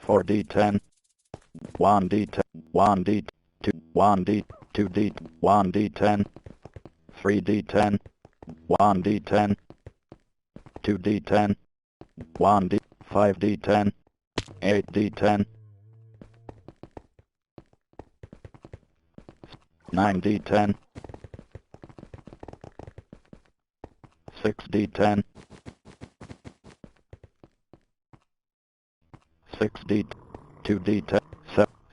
4d10, 1d10, 1d, 2, 1d, 2d, 1d10, 3d10, 1d10, 2d10, 1d, 5d10, 8d10, 9d10, 6d10, 6d, 2d10,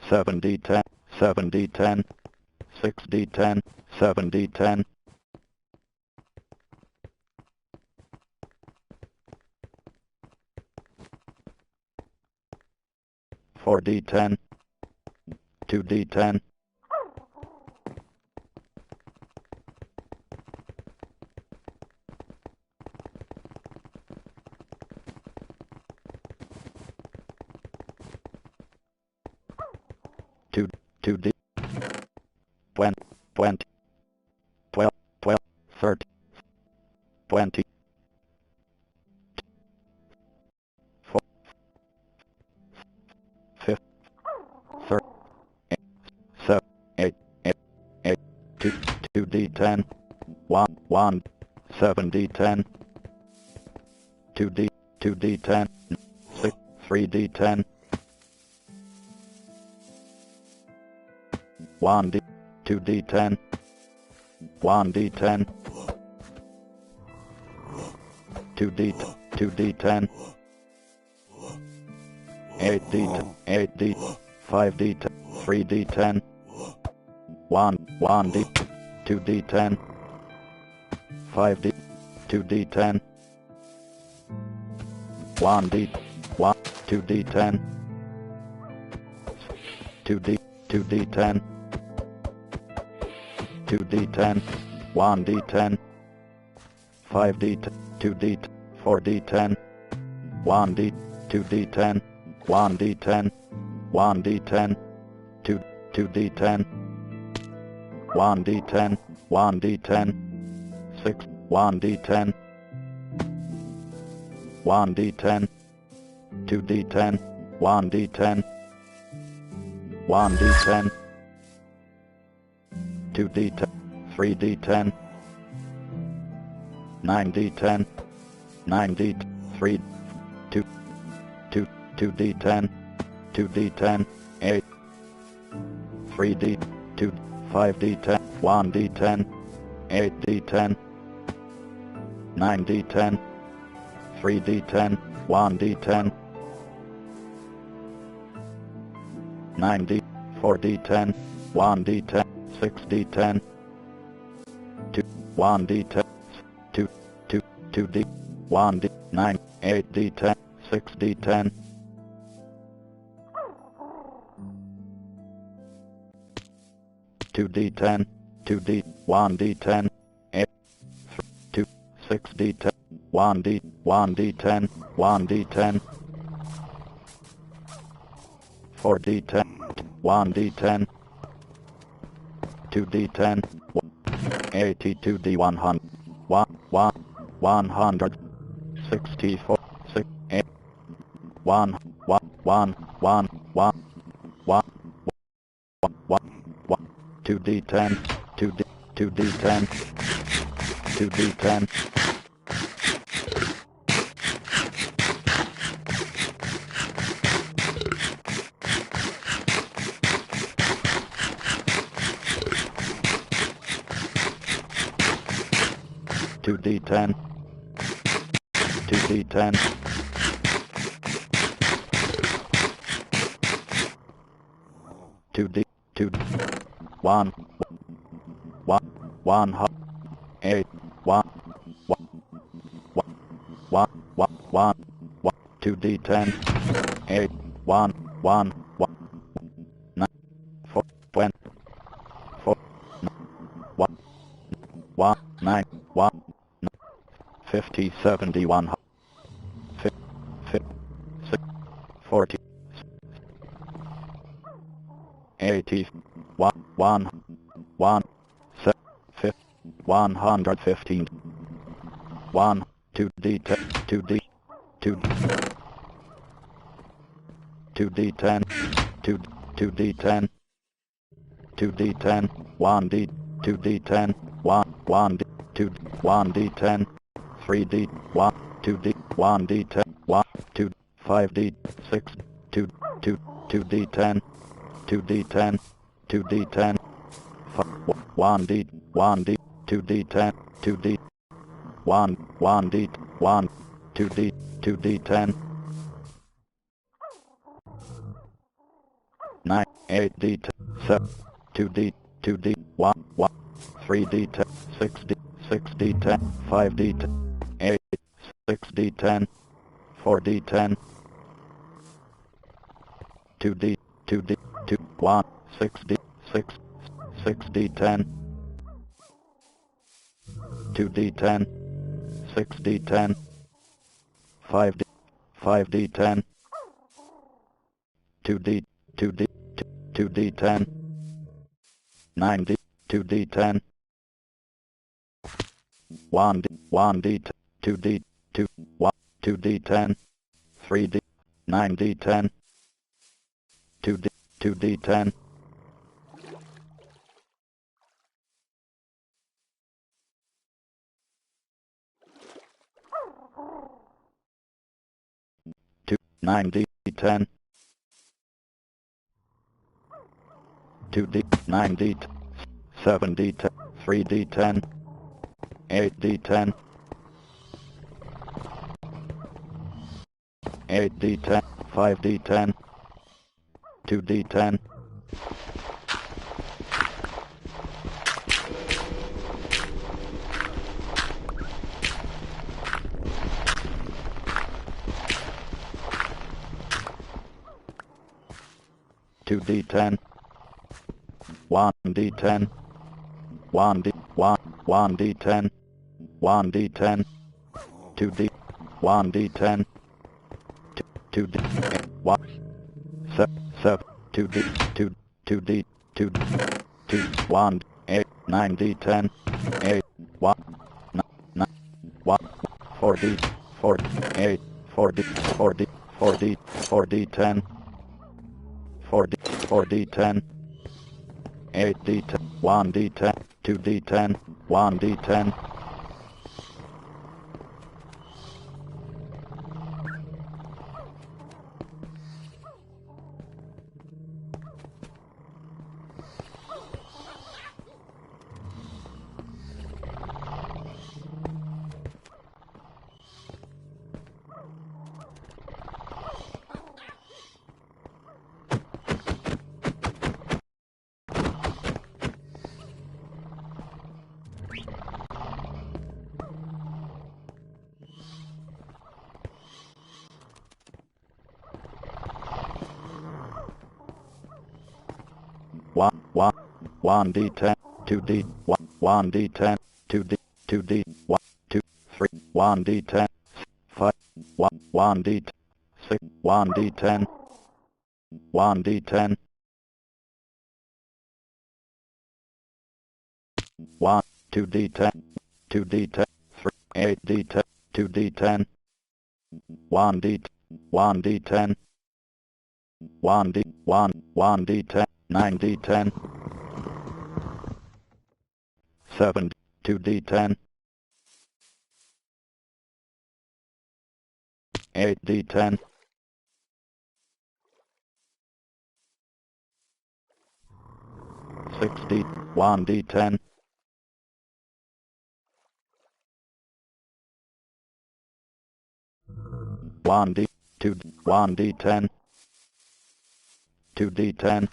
7d10, 7d10, 6d10, 7d10, 4d10, 2d10, 2d, 20, 20, 12, 12, 30, 20, 4, 5, 30, 7, 8, 8, 8, 2, 2d10, 1, 1, 7d10, 2d, 2d10, 6, 3d10, 1d, 2d10, 1d10, 2d, 2d10, 8d, 8d, 5d10, 3d10, 1, 1d, 2d10, 5d, 2d10, 1d, 1, 2d10, 2d, 2d10, 2d10, 1d10, 5d, 2d, 4d10, 1d, 2d10, 1d10, 1d10, 2, 2d10, 1d10, 1d10, 6, 1d10, 1d10, 2d10, 1d10, 1d10, 2d10, 3d10, 9d10, 9d, 3, 2, 2, 2d10, 2d10, 8, 3d, 2, 5d10, 1d10, 8d10, 9d10, 3d10, 1d10, 9d, 4d10, 1d10, 6d10, 2, 1d10, 2, 2, 2d, 1d, 9, 8d10, 6d10, 2d10, 2d, 1d10, 8, 2, 6d10, 1d, 1d10, 1d10, 4d10, 1d10, 2d10, 82d, 100, 164, 6, 8, 1, 1, 1, 1, 1, 1, 1, 2d10, 2d, 2d10, 2d10, 2d10, 2d10, 2d, 2, 1, 1, 1, 8, 1, 1, 1, 1, 1, 2d10, 8, 1, 1, 1, 9, 4, 20, 4, 1, 1, 9, 1, 50, 70, 100, 40, 80, 1, 1, 1, 115, 1, 2d, 2d, 2, 2d10, 2d10, 2d10, 1d, 2d10, 1d, 1d10, 3d, 2d, 1d10, 2, 5d, 6, 2d10, 2d10, 2d10, 1d, 1d, 2d10, 2d, 1d, 1, 2d, 2d10, 9, 8d, 7, 2d, 2d, 1, 3d, 6d, 6d10, 5d, 8, 6d10, 4d10, 2d, 2d, 2, 1, 6d, 6, 6d10, 2d10, 6d10, 5d, 5d10, 2d, 2d, 2d10, 9d, 2d10, 1d, 1d, 2d, 2, 1, 2d10, 3d, 9d10, 2d, 2d10, 2, 9d10, 2d, 9d, 7d10, 3d10, 8d10, 8d10, 5d10, 2d10, 2d10, 1d10, 1d, 1, 1d10, 1d10, 2d, 1d10, 2d, 1, 7, 2d, 2, 2d, 2, 2, 1, 8, 9d10, 8, 1, 9, 1, 4d, 4, 8, 4d, 4d, 4d, 4d10, 4d, 4d10, 8d10, 1d10, 2d10, 1d10, 1, 1d10, 2d, 1d10, 2d, 2d, 1, 2, 3, 1d10, 5, 1d, 6, 1d10, 1d10, 1, 2d10, 2d10, 3, 8d10, 2d10, 1d, 1d10, 1d, 1, 1d10, 9d10, 7, 2d10, 8d10, 6d, 1d10, 1d, 2, 1d10, 2d10,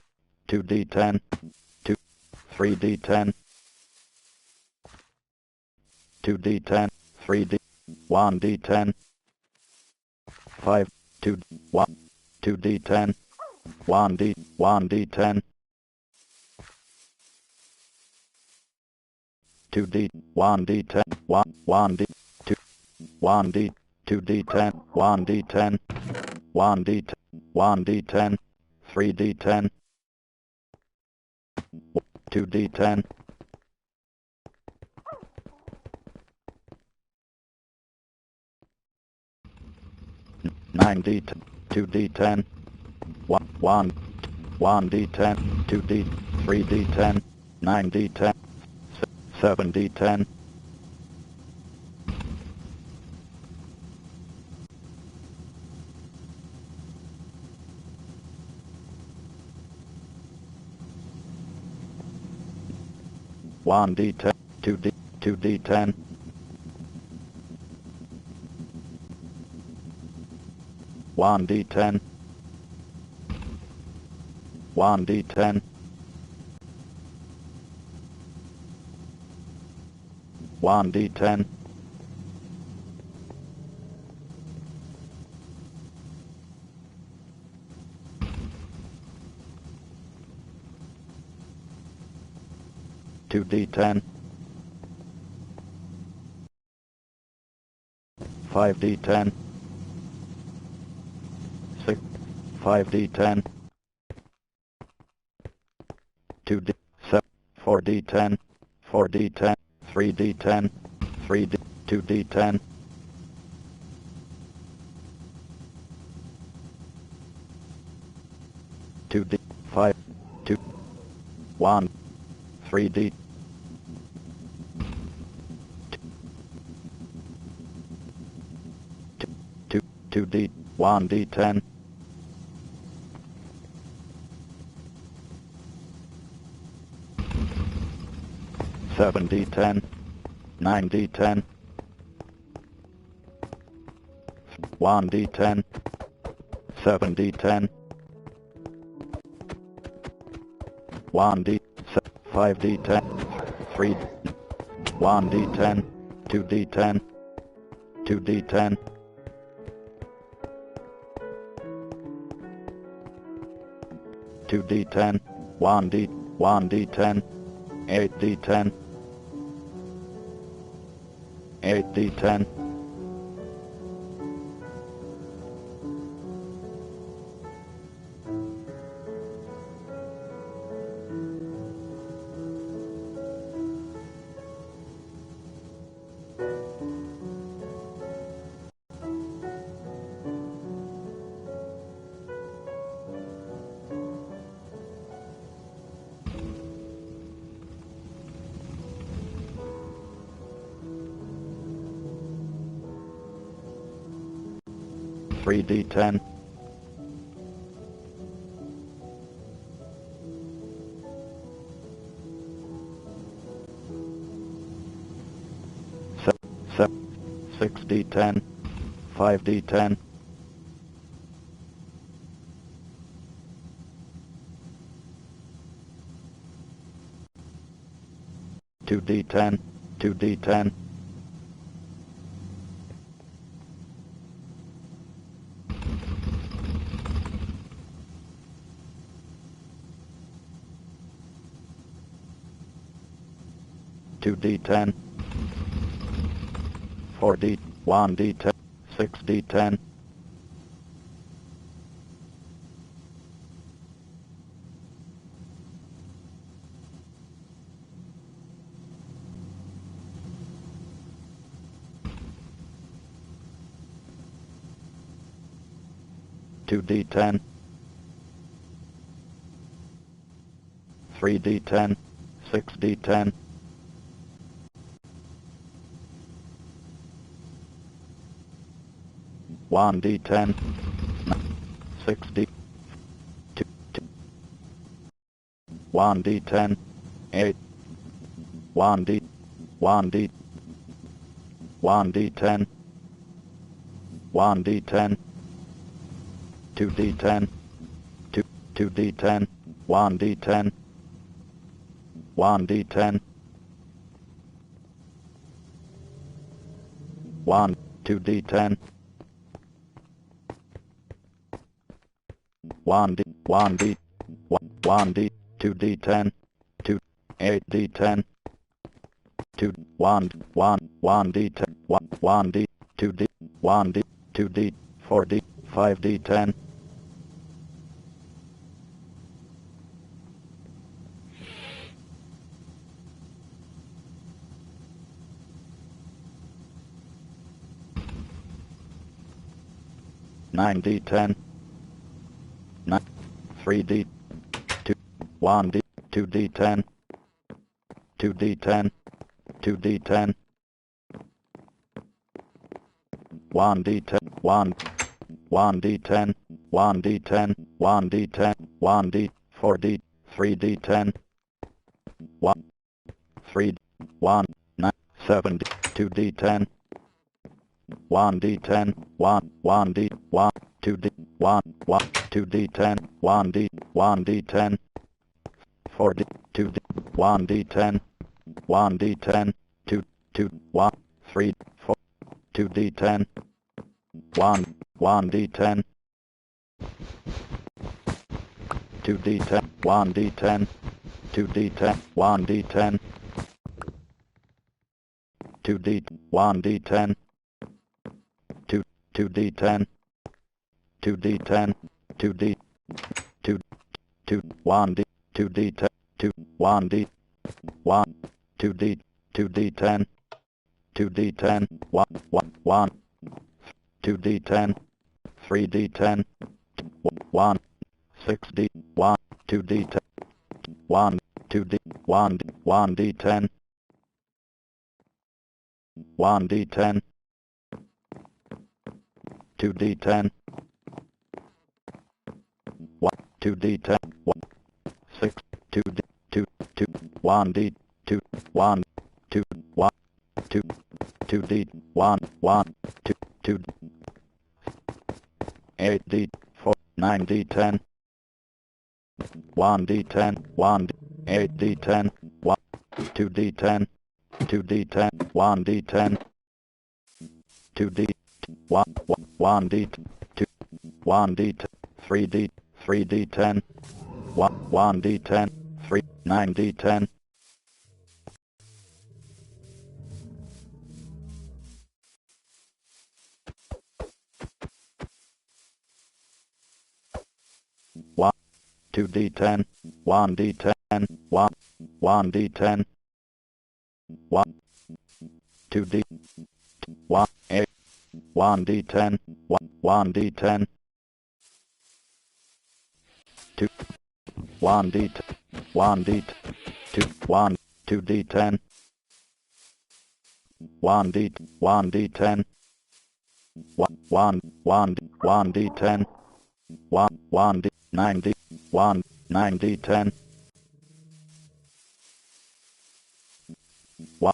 2d10, 2, 3d10, 2d10, 3d, 1d10, 5, 2, 1, 2d10, 1d, 1d10, 2d, 1d10, 1, 1d, 2, 1d, 2d10, 1d10, 1d, 1d10, 3d10, 2d10, 9d, 2d10, 1, 1d10, 2d, 3d10, 9d10, 7d10. One D10, two D10, one D10, one D10, one D10, two D10, 5D10, 6, 5D10, 2D, 7, 4D10, 4D10, 3D10, 3D, 2D10, 2D, 5, 2, 1, 3D, 2D, 1D10, 7D10, 9D10, 1D10, 7D10, 1D, 5D10, 3, 1D10, 2D10, 2D10, 2D10, 1D, 1D10, 8D10, 8D10, 3D10, 6D10, 5D10, 2D10, 2D10, 2D10, 4D, 1D10, 6D10, 2D10, 3D10, 6D10, 1D10, 6D, 1D10, 8, 1D, 1D, 1D10, 1D10, 2D10, 2D10, 1D10, 1D10, 1, 2D10, 1D, 1D, 1D, 2D10, 2, 8D10, 2, 1, 1D10, 1D, 2D, 1D, 2D, 4D, 5D10, 9D10, 3D, 2, 1D, 2D10, 2D10, 2D10, 1D10, 1D10, 1D10, 1D10, 1D, 4D, 3D10, 1, 3, 1, 9, 7D, 2D10, 1D10, 1, 1D, 1, 2D, 1, 1, 2D10, 1D, 1D10, 4D, 2D, 1D10, 1D10, 2, 2, 1, 3, 4, 2D10, 1, 1D10, 2D10, 1D10, 2D10, 1D10, 2D, 1D10, 2, 2D10, 2D10, 2D, 2, 2, 1D, 2D10, 2, 1D, 1, 2D, 2D10, 2D10, 1, 1, 1, 2D10, 3D10, 1, 6D, 1, 2D10, 1, 2D, 1, 1D10, 1D10, 2D10, 1, 2D10, 1, 6, 2D, 2, 2, 1D, 2, 1, 2, 1, 2, 2D, 1, 1, 2, 2, 8D, 4, 9D10, 1D10, 1, 8D10, 1, 2D10, 2D10, 1D10, 2D, 1, 1D, 2, 1D, 3D, 3D10, 1, 1D10, 3, 9D10, 1, 2D10, 1D10, 1, 1D10, 1, 2D, 1, 8, 1D10, 1, 1D10, 2, 1D, 1D, 2, 1, 2D10, 1D, 1D10, 1, 1, 1, 1D10, 1, 1D, 9D, 1, 9D10, 1,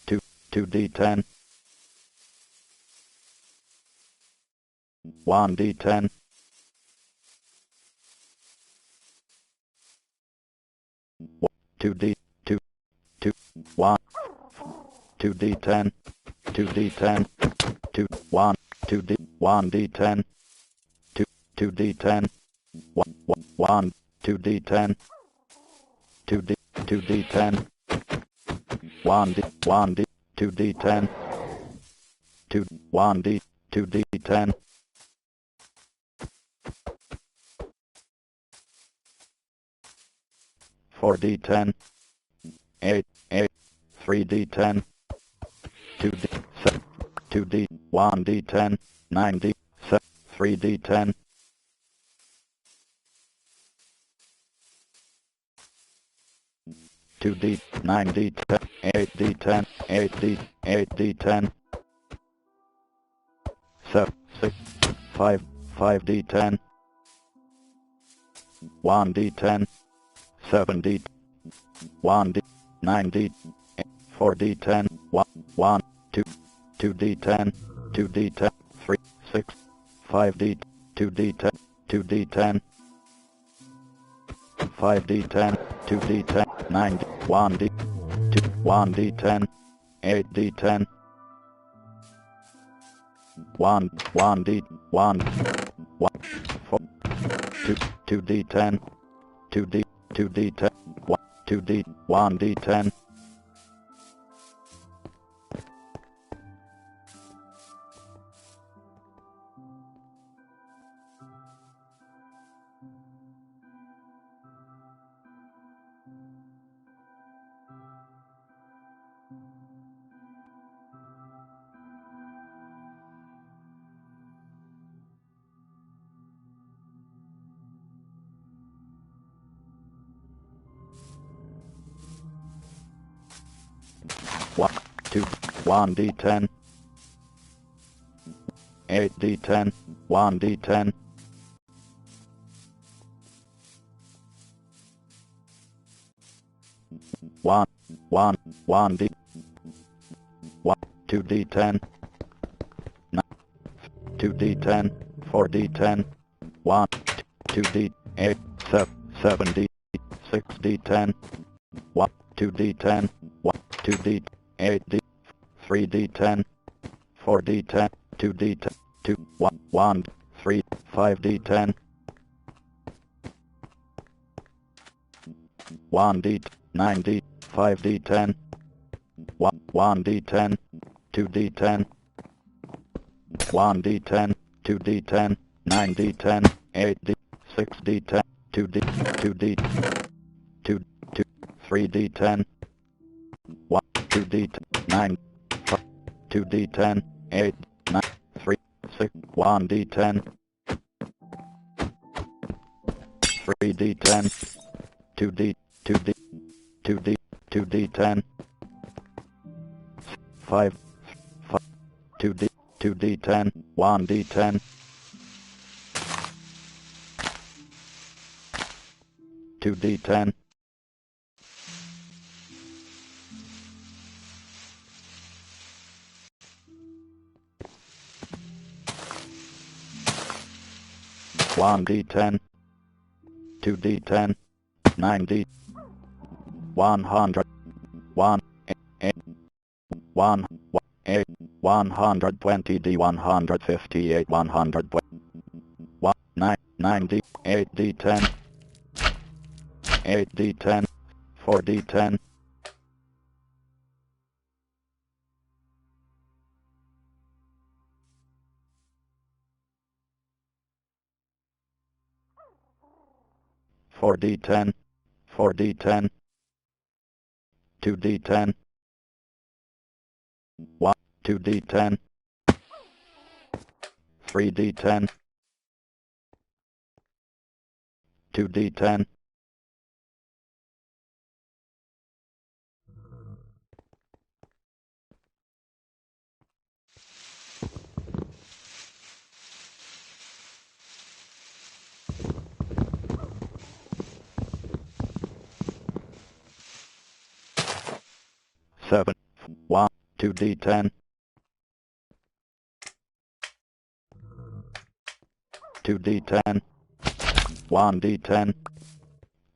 2, 2D10, 1D10, 2D, 2, 2, 1, 2D10, 2D10, 2, 1, 2D, 1D10, 2, 2D10, 1, 1, 2D10, 2D, 2D10, 1D, 1D, 2D10, 2, 1D, 2D10, 4D10, 8, 8, 3D10, 2D, 7, 2D, 1D10, 9D, 7, 3D10, 2D, 9D, 10, 8D10, 8D, 8D10, 7, 6, 5, 5D10, 1D10, 7D, 1D, 9D, 4D10, 1, 1, 2, 2D10, 2D10, 3, 6, 5D, 2D10, 2D10, 5D10, 2D10, 9D, 1D, 2, 1D10, 8D10, 1, 1D, 1, 1, 4, 2, 2D10, 2D, 2D10, 1, 2D, 1D10, 1, 2, 1d10, 8d10, 1d10, 1, 1, 1d, 1, 2d10, 2d10, 4d10, 1, 2d, 8, 7d, 6d10, 1, 2d10, 1, 2d, 8d, 3d10, 4d10, 2d10, 2, 1, 1, 3, 5d10, 1d, 9d, 5d10, 1, 1d10, 2d10, 1d10, 2d10, 9d10, 8d, 6d10, 2d, 2d, 2, 2, 3d10, 1, 2d10, 9, 5, 2d10, 8, 9, 3, 6, 1d10, 3d10, 2d, 2d, 2d, 2d10, 5, 5, 2d, 2d10, 1d10, 2d10, 1d10, 2d10, 9d, 100, 1, 8, 1, 8, 120d, 158, 100, 1, 9, 9d, 8d10, 8d10, 4d10, 4d10, 4d10, 2d10, 1, 2d10, 3d10, 2d10, 7, 1, 2d10, 2d10, 1d10,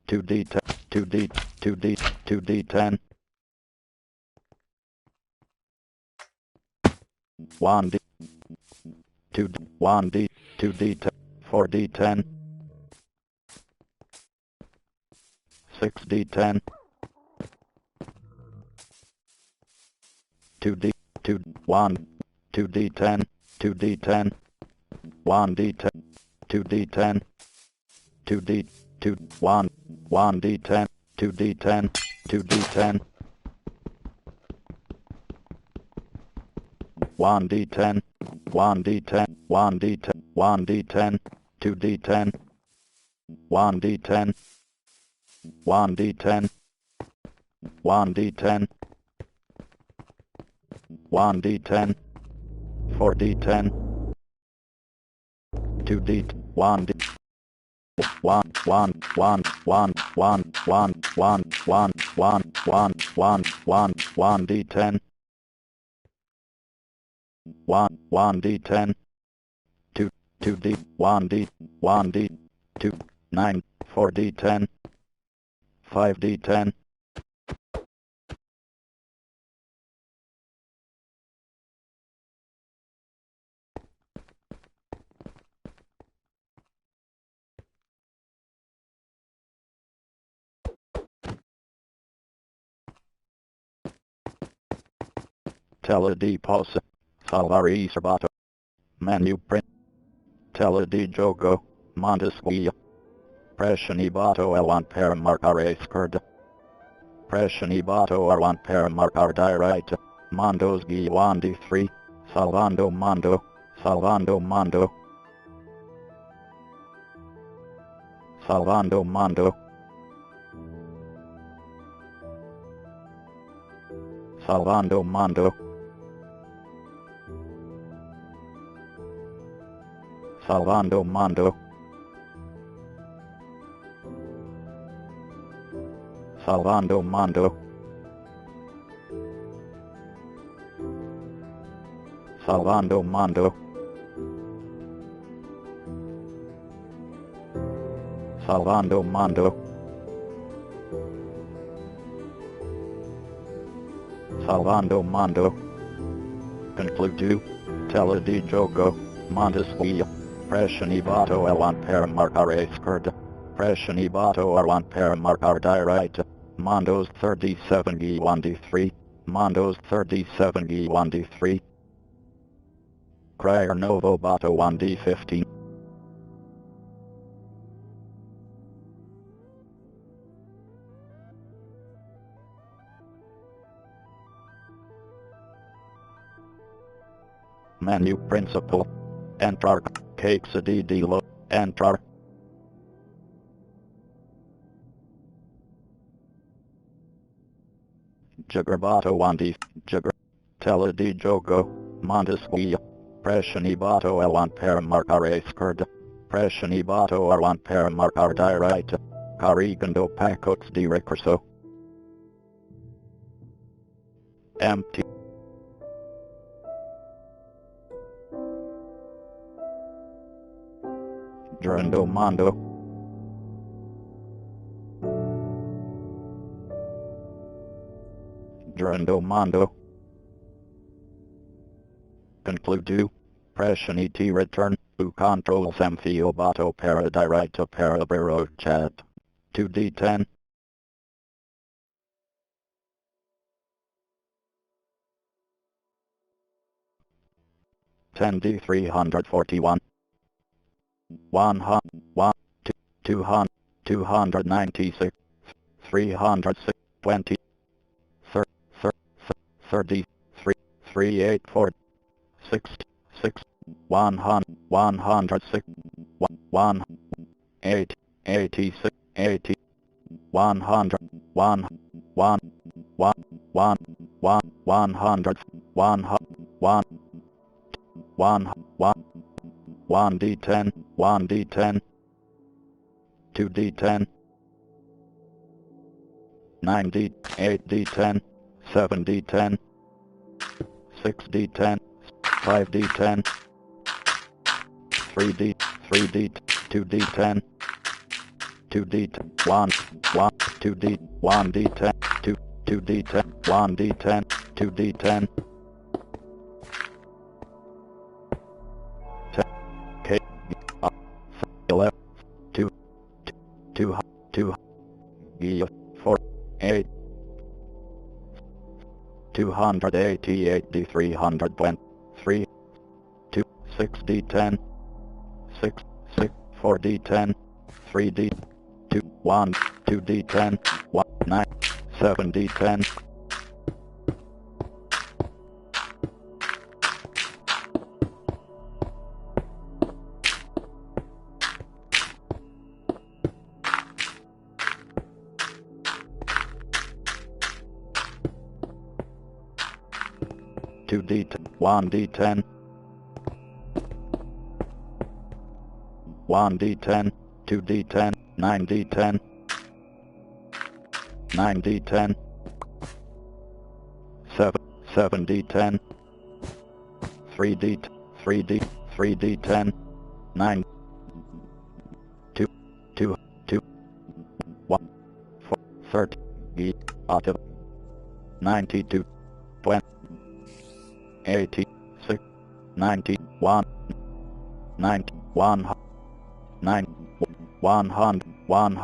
2d10, 2d, 2d, 2d10, 1d, 2d, 1d, 2d10, 4d10, 6d10, 2d, 2, 1, 2d10, 2d10, 1d10, 2d10, 2d, 2, 1, 1d10, 2d10, 2d10, 1d10, 1d10, 1d10, 1d10, 2d10, 1d10, 1d10, 1d10, 1d10, 4d10, 2d, 1d, 1, 1, 1, 1, 1, 1, 1, 1, 1, 1, 1, 1, 1d10, 1, 1d10, 2, 2d, 1d, 1d, 2, 9, 4d10, 5d10, Tela di posse, salari serbato, menu print, tela di gioco, Montesquieu, pressionibato elan per marcare scorda, pressionibato elan per marcar direct, mondos guiandi 3, salvando mondo, salvando mondo, salvando mondo, Salvando Mondo. Salvando Mondo. Salvando Mondo. Salvando Mondo. Salvando Mondo. Salvando Mondo. Concludo. Tela di gioco. Montesquieu. Prescenivato elan per marcare scorda. Prescenivato elan per marcare direct. Mondos 37 1d3. Mondos 37 1d3. Crier novo bato 1d15. Menu principal. Entrar. Cakes di lo. Entrar. Gigrabato 1d. Jigra. Tela di gioco. Montesquieu. Prescenivato elan per marcare scorda. Prescenivato elan per marcare direct. Caricando pacots di recurso. Empty. Durando Mondo. Durando Mondo. Concludo. Presceniti return. U controls emfio bato para directo para biro chat. 2d10. Ten D 341. 100, 200, 296, 320, 33, 384, 66, 100, 106, 1, 8, 86, 80, 100, 1, 1, 1, 1, 1, 100, 1, 1, 1, 1d10, 1d10, 2d10, 9d, 8d10, 7d10, 6d10, 5d10, 3d, 3d, 2d10, 2d10, 1, 1, 2d, 1d10, 2, 2d10, 1d10, 2d10, Left 2 2 2 4 8 288 D 323 2 6 D 10 6 6 4 D 10 3 D 2 1 2 D 10 1 9 7 D 10 2d10, 1d10, 1d10, 2d10, 9d10, 9d10, 7d10, 3d10, 9, 2, 2, 2, 1, 4, 30, auto, 92, 20, 86, 91, 91, 9, 100, 100, 100,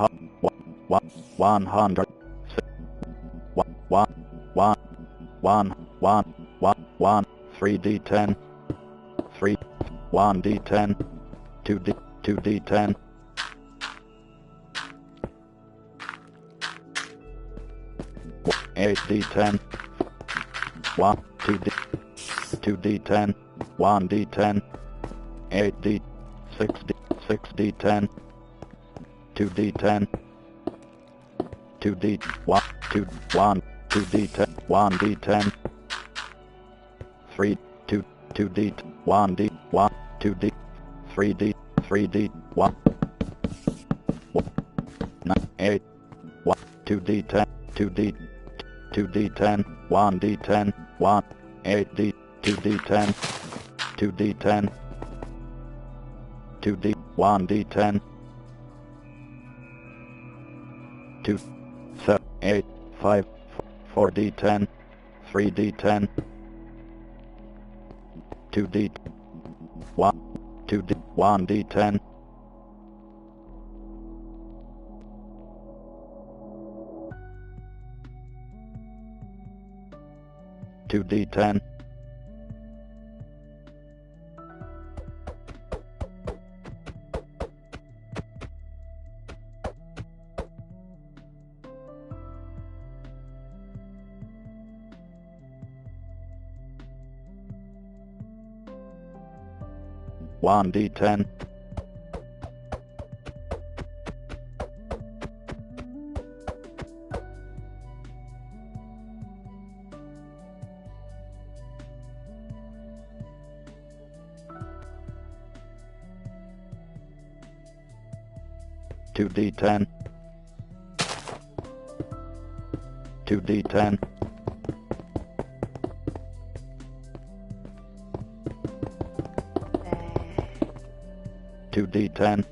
1, 3d10, 3, 1d10, 2d10, 8d10, 1, 2d, 2d10, 1d10, 8d, 6d, 6d10, 2d10, 2d, 1, 2, 1, 2d10, 1d10, 3, 2, 2d, 1d, 1, 2d, 3d, 3d, 1, 9, 8, 1, 2d10, 2d, 2d10, 1d10, 1, 8d, 2d10, 2d10, 2d, 1d10, 2, 7, 8, 5, 4d10, 3d10, 2d, 1, 2d, 1d10, 2d10, 1d10, 2d10, 2d10, 2d10,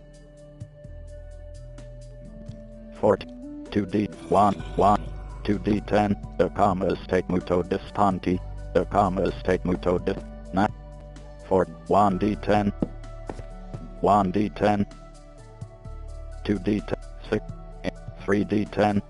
40, 2d, 1, 1, 2d10, the comma state muto distanti, the comma state muto dis, 9, 4, 1d10, 1d10, 2d10, 6, 3d10,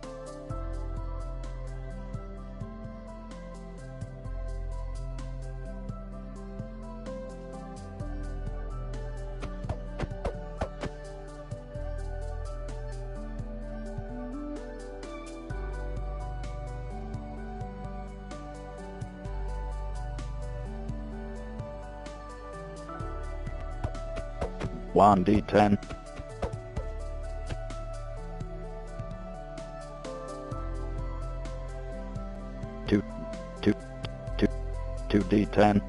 1d10, 2, 2, 2, 2d10,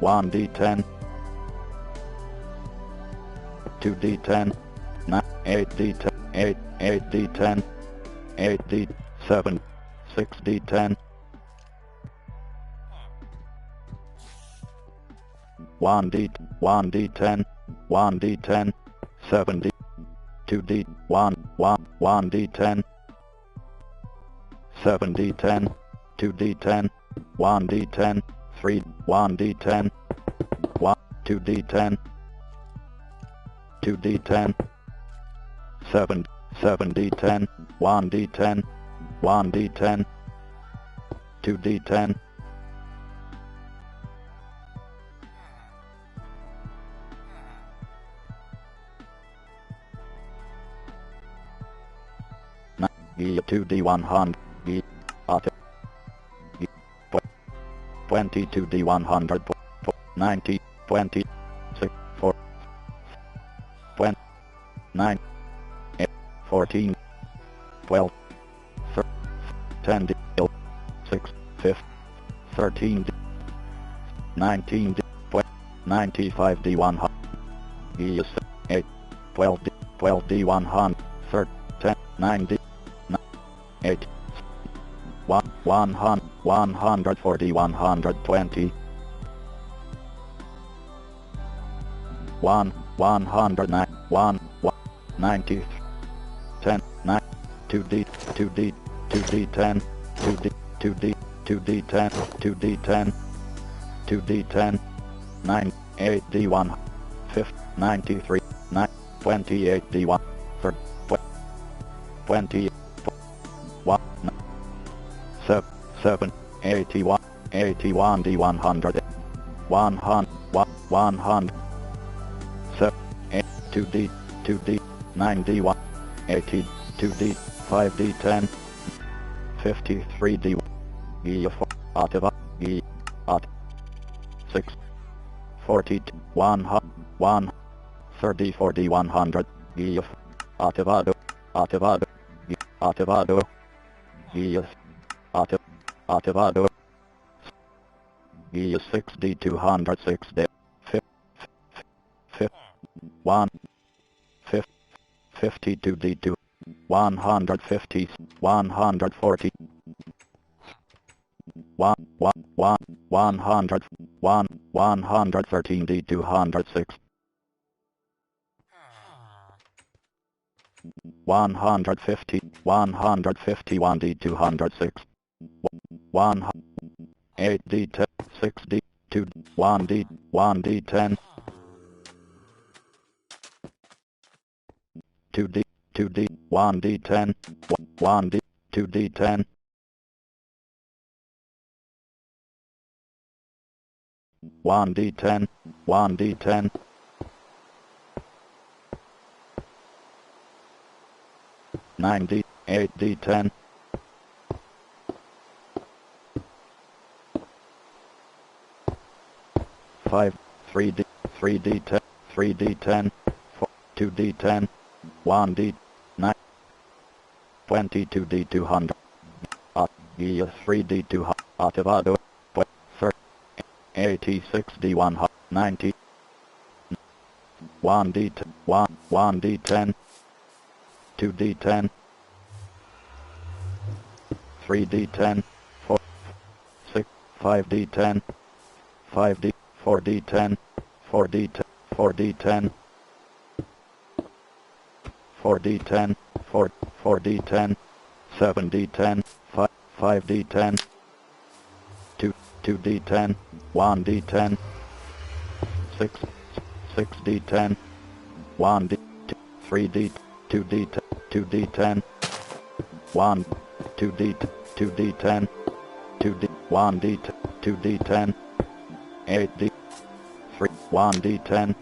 1d10, 2d10, 9, 8d10, 8, 8d10, 8d7, 6d10, 1d, 1d10, 1d10, 7d, 2d, 1, 1, 1d10, 7d10, 2d10, 1d10, 3, 1d10, 1, 2d10, 2d10, 7, 7d10, 1d10, 1d10, 2d10, 2d100, 22d100, 90, 20, 6, 4, 20, 9, 8, 14, 12, 10, 6, 5, 13, 19, 95d100, 8, 12, 12d100, 10, 9d, 8, 100, 140, 120, 109, 90, 10, 9, 2d, 2d, 2d10, 2d, 2d, 2d10, 2d10, 2d10, 9, 8d1, 50, 93, 9, 28d1, 30, 20, 1, 7, 81, 81d100, 100, 100, 7, 8, 2d, 2d, 9d1, 80, 2d, 5d10, 53d, E4, Ativa, E, At, 6, 40, 100, 1, 34d 100, E, Ativado, Ativado, Ativado, E, Ativado. Guia 6D206D. 52D2. 150. 140. 113D206. 150. 151D206. 8D10. 6D2. 1D10. 2D. 1D10. 1D. 2D10. 1D10. 1D10. 9D. 8D10. 5. 3D. 3D10. 3D10. 2D10. 1D. 9. 22D200. Guia 3D200. Ativado. 86D190. 1D10. 1D10. 2D10. 3D10. 4. 6. 5D10. 5D. 4D10. 4D10. 4D10. 4D10. 4D10. 7D10. 5D10. 2D10. 1D10. 6D10. 1D. 3D. 2D10. 2D10. 1. 2D. 2D10. 2D. 1D. 2D10. 8D. 3. 1D10.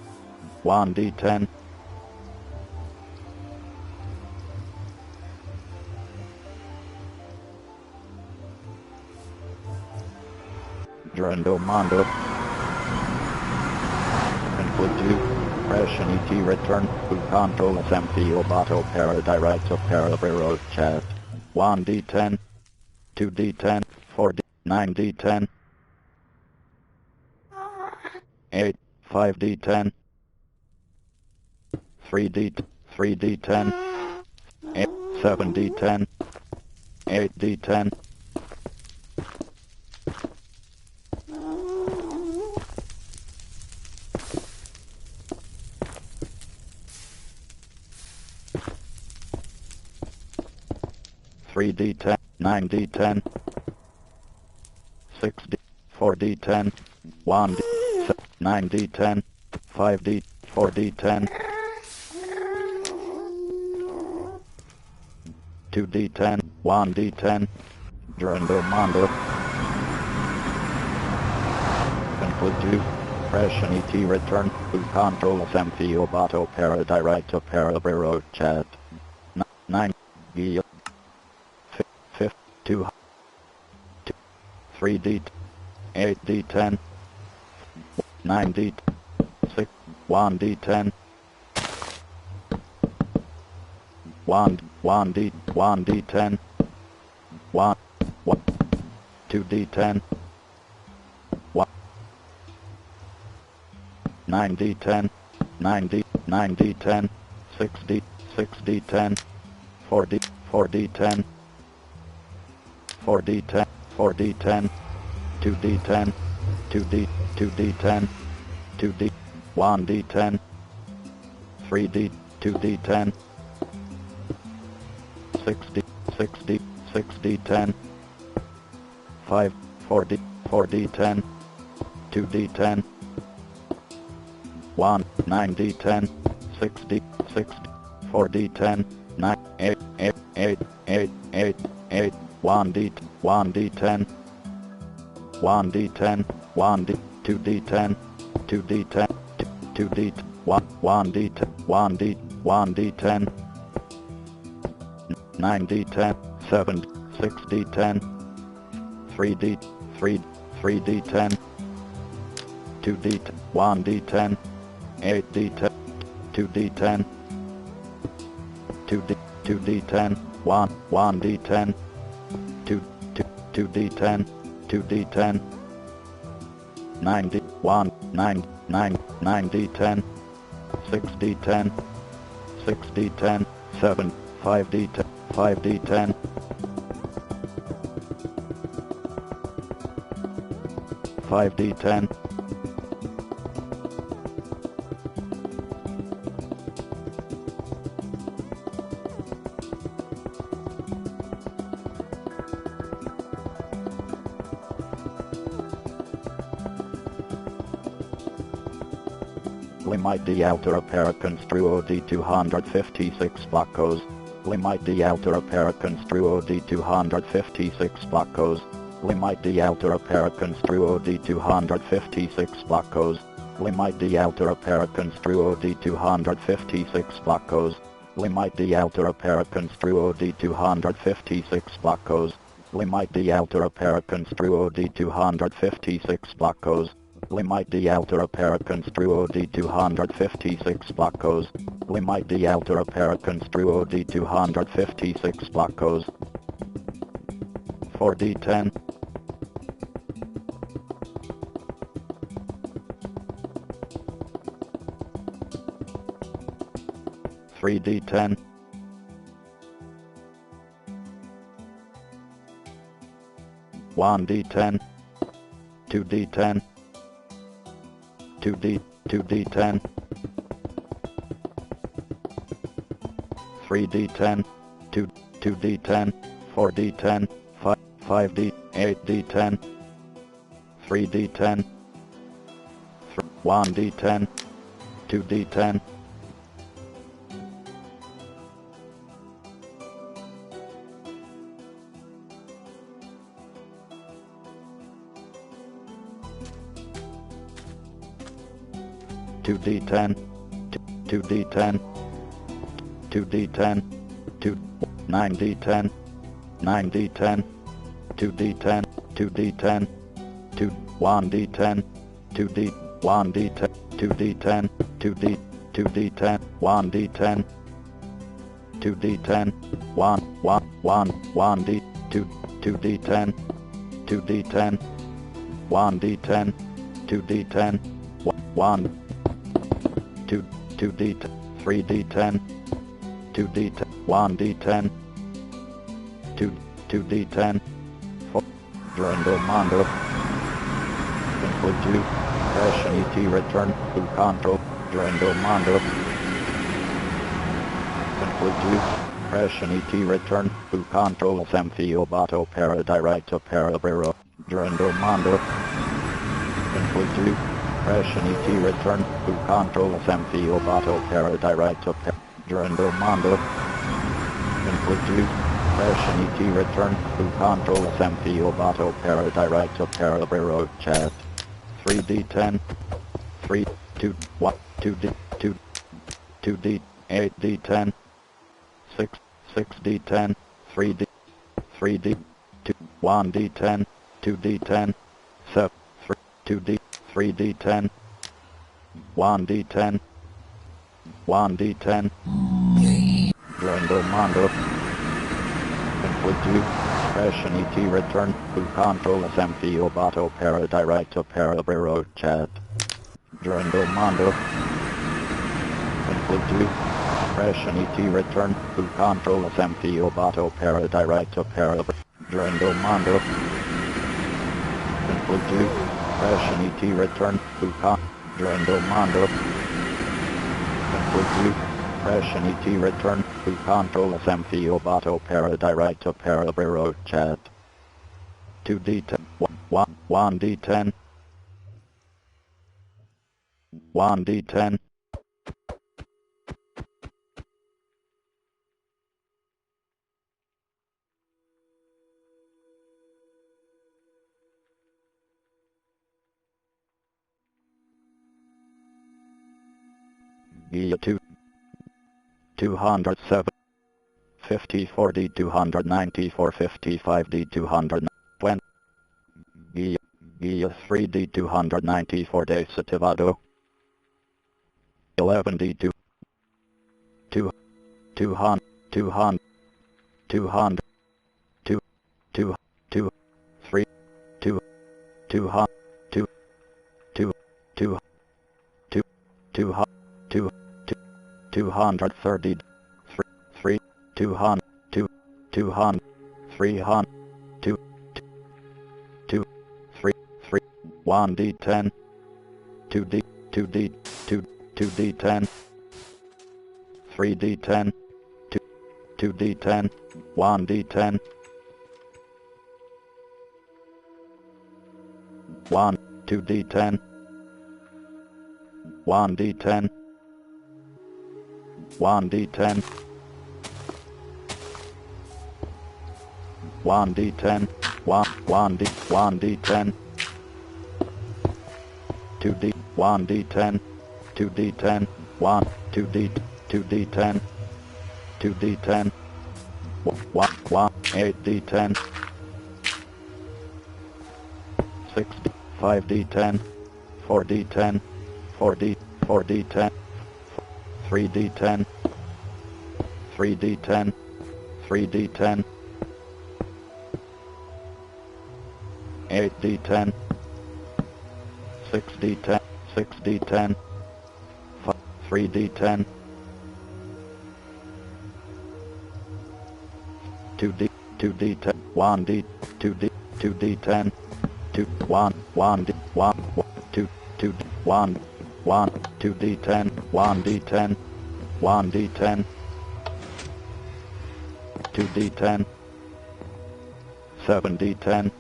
1D10. Durando Mondo. Include you. Pressure ET return. U control SMP Obato para directo para Vero chat. 1D10. 2D10. 4D. 9D10. 8. 5D10. 3D. 3D10. 8. 7D10. 8D10. 3D10, 9D10, 6D, 4D10, 1D, 9D10, 5D, 4D10, 2D10, 1D10, Durando Mondo, Conclude 2, Fresh and ET Return, U Control SMP Obato para Directo para Vero Chat, 9, Guia, 2, 3D, 8D10, 9D, 6, 1D10, 1D, 1D10, 1, 2D10, 1, 9D10, 9D, 9D10, 6D, 6D10, 4D, 4D10, 4D10, 4D10, 2D10, 2D, 2D10, 2D, 1D10, 3D, 2D10, 6D, 6D, 6D10, 5, 4D, 4D10, 2D10, 1, 9D10, 6D, 6D, 4D10, 9, 8, 8, 8, 8, 8, 8, 1D, 1D10, 1D10, 1D, 2D10, 2D10, 2D, 1D, 1D, 1D10, 9D10, 7, 6D10, 3D, 3, 3D10, 2D, 1D10, 8D10, 2D10, 2D, 2D10, 1, 1D10, 2, 2d10, 2d10, 9d, 1, 9, 9, 9d10, 6d10, 6d10, 7, 5d10, 5d10, 5d10, Limite the outer pair construo d 256 blockos. Limite the outer pair construo d 256 blockos. Limite the outer pair construo d 256 blockos. Limite the outer pair construo d 256 blockos. Limite the outer pair construo d 256 blockos. Limite the outer pair construo d 256 blockos. Limite the outer pair construo d 256 blockos. Limite the outer pair construo d 256 blockos. 4d10. 3d10. 1d10. 2d10. 2d10, 3d10, 2d10, 4d10, 5d, 8d10, 3d10, 1d10, 2d10, 2d10, 2d10, 2d10, 9d10, 9d10, 2d10, 2d10, 1d10, 2d, 1d10, 2d10, 2d, 2d10, 1d10, 2d10, 1d, 2d10, 2d10, 1d10, 2d10, 1, 2d10, 3d10, 2d10, 1d10, 2d10, 4, Durando Mondo, Conclude, Passion ET Return, to Control, Durando Mondo, Conclude, Passion ET Return, to Control, Semfio Bato Paradirito Parabero, Durando Mondo, Conclude, Passion ET Return, to Control, Semfio Bato Paradirito Durando Mondo, Conclude, Passion ET Return, to Control, Semfio Bato Paradirito Parabero Chat, 3d10, 3, 2, 1, 2d, 2, 2d, 8d10, 6, 6d10, 3d, 3d, 2, 1d10, 2d10, 7, 3, 2d, 3d10, 1d10, 1d10, Durando Mondo, Conclude, Passion ET Return, to Control, Semfio Bato Paradirito Parabero Chat, Durando Mondo, Conclude, Passion ET Return, to Control, Semfio Bato Paradirito Parabero, Durando Mondo, Conclude, Passion ET Return, to Durando Mondo, Conclude, Passion ET Return, to Control, Semfio Bato Paradirito Parabero Chat, 2d10, 1d10, 1d10, Gia 207, 54d 294, 55d 220, Gia 3d 294 desativado, 11d 200, 200, 200, 2, 2, two hot, two, two, two, two, two hot, two, 230, 3, 200, 200, 300, 2, 3, 1d10, 2d10, 3d10, 2d10, 1d10, 2d10, 1d10, 1d10, 1d10, 1d10, 2d, 1d10, 2d10, 1, 2d10, 2d10, 1, 8d10, 6d, 5d10, 4d10, 4d10, 3d10, 3d10, 3d10, 8d10, 6d10, 6d10, 3d10, 2d, 2d10, 1d, 2d, 2d10, 2, 1, 1d, 1, 2, 2, 1, 1, 2d10, 1d10, 1d10, 2d10, 7d10,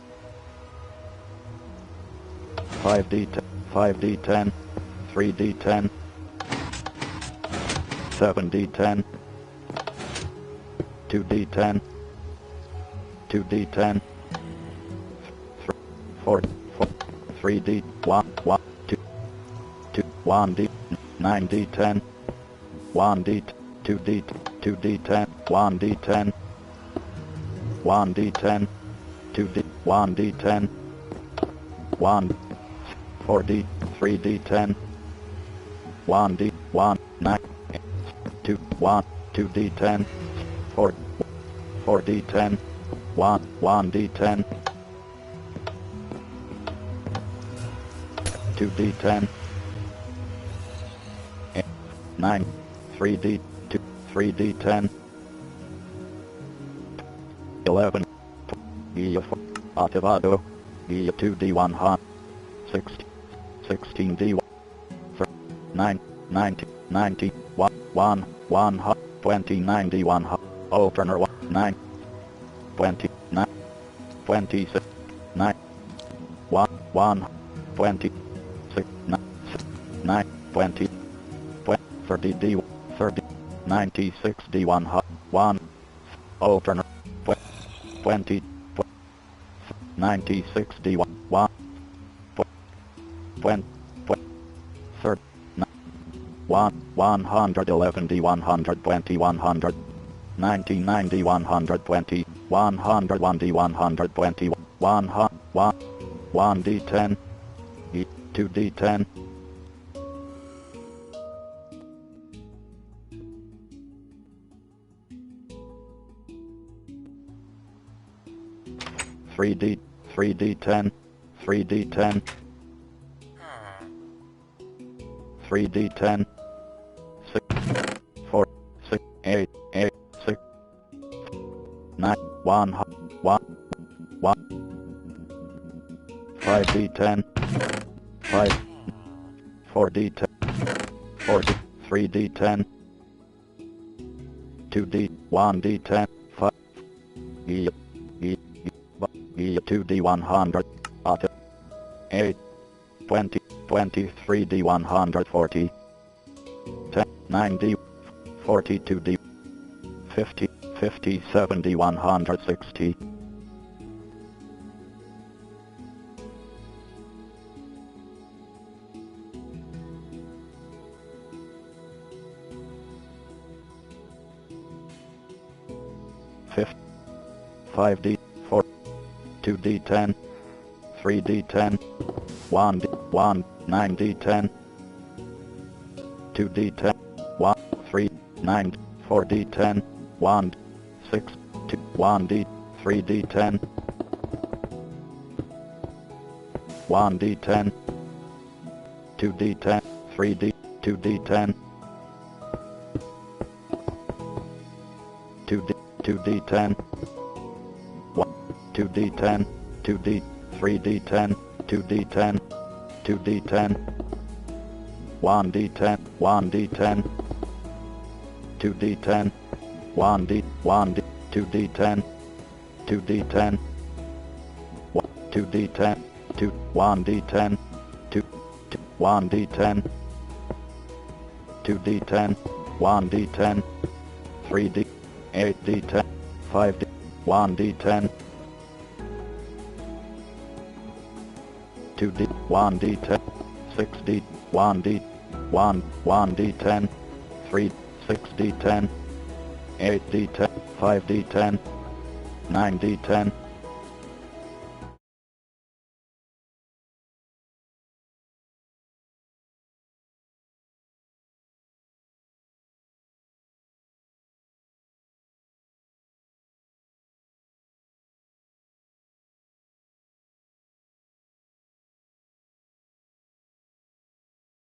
5d10, 5d10, 3d10, 7d10, 2d10, 2d10, 4, 3d, 1, 1, 2, 2, 1d, 9d10, 1d, 2d, 2d10, 1d10, 1d10, 2d, 1d10, 1, 4d, 3d10, 1d, 1, 9, 2, 1, 2d10, 4, 4d10, 1, 1d10, 2d10, 9, 3d, 2, 3d10, 11, activado, 2d100, 16d1, 9, 90, 90, 1, 120, 91, opener 1, 9, 20, 9, 26, 9, 1, 20, 6, 9, 20, 30 D, 30, 96 D1, 1, opener 20, 96 D1, 1, 20, 30, 111 D120, 100, 99 D120, 101 D120, 1 D10, 2 D10, 3D, 3D10, 3D10, 3D10, 6, 4, 6, 8, 8, 6, 9, 1, 1, 5D10, 5, 4D10, 4D, 3D10, 2D, 1D10, 5, 2D100, 8, 20, 23D140, 10, 9D, 42D, 50, 57D160, 5D, 4, 2D10, 3D10, 1, 9D10, 2D10, 1, 3, 9, 4D10, 1, 6, 2, 1D, 3D10, 1d10, 2d10, 3d, 2d10, 2d10, 2d10, 2d, 3d10, 2d10, 2d10, 1d10, 1d10, 2d10, 1d, 1d, 2d10, 2d10, 2d10, 2, 1d10, 2, 1d10, 2d10, 1d10, 3d, 8d10, 5d, 1d10, 2d, 1d10, 6d, 1d, 1, 1d10, 3, 6d10, 8d10, 5d10, 9d10,